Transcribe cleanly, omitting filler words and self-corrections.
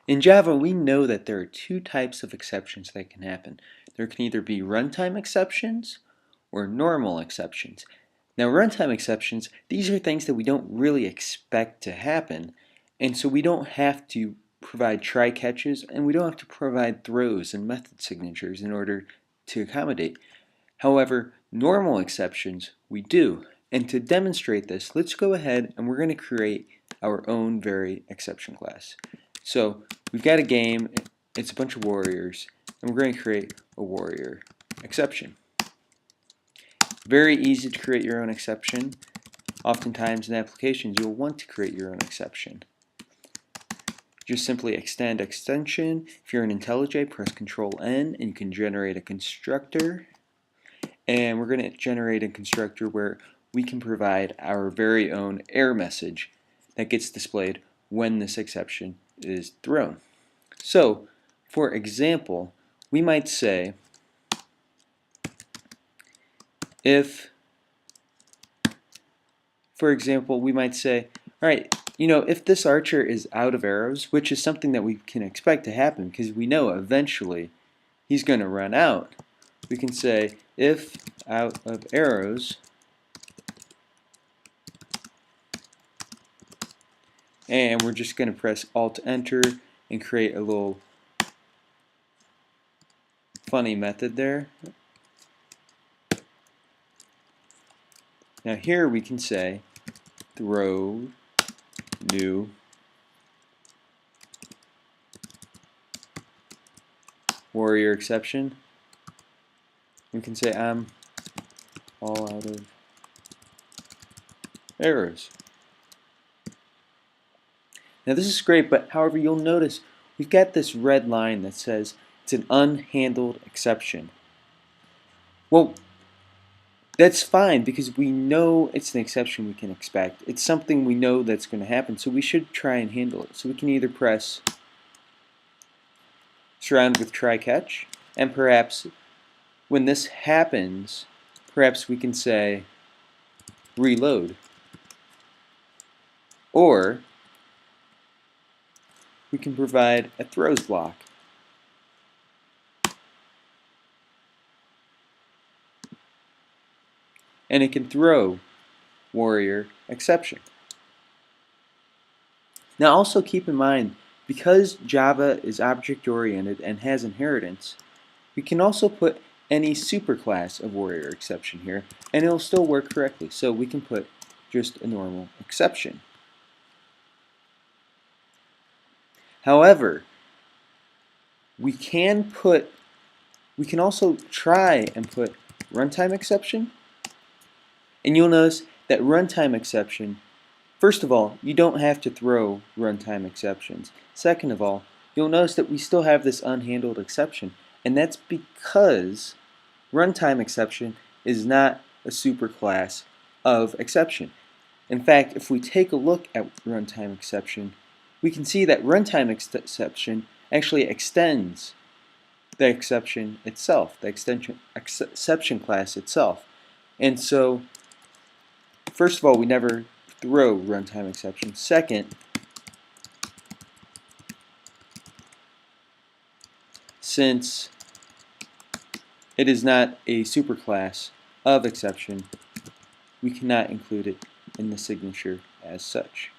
In Java, we know that there are two types of exceptions that can happen. There can either be runtime exceptions or normal exceptions. Now, runtime exceptions, these are things that we don't really expect to happen, and so we don't have to provide try catches, and we don't have to provide throws and method signatures in order to accommodate. However, normal exceptions, we do. And to demonstrate this, let's go ahead and we're going to create our own very exception class. So we've got a game, it's a bunch of warriors, and we're going to create a warrior exception. Very easy to create your own exception. Oftentimes in applications you'll want to create your own exception. Just simply extend extension. If you're in IntelliJ, press Ctrl-N and you can generate a constructor. And we're going to generate a constructor where we can provide our very own error message that gets displayed when this exception is thrown. So, for example, we might say if, alright, if this archer is out of arrows, which is something that we can expect to happen because we know eventually he's going to run out, we can say if out of arrows, and we're just going to press Alt-Enter and create a little funny method there. Now here we can say throw new warrior exception. We can say I'm all out of arrows. Now this is great, but however you'll notice we've got this red line that says it's an unhandled exception. Well, that's fine because we know it's an exception we can expect. It's something we know that's going to happen, so we should try and handle it. So we can either press surround with try catch, and perhaps when this happens, perhaps we can say reload. Or we can provide a throws block. And it can throw warrior exception. Now also keep in mind, because Java is object-oriented and has inheritance, we can also put any superclass of warrior exception here, and it'll still work correctly. So we can put just a normal exception. However, we can also try and put runtime exception, and you'll notice that runtime exception, first of all, you don't have to throw runtime exceptions. Second of all, you'll notice that we still have this unhandled exception, and that's because runtime exception is not a superclass of exception. In fact, if we take a look at runtime exception, we can see that runtime exception actually extends the exception itself, the exception class itself. And so, first of all, we never throw runtime exception. Second, since it is not a superclass of exception, we cannot include it in the signature as such.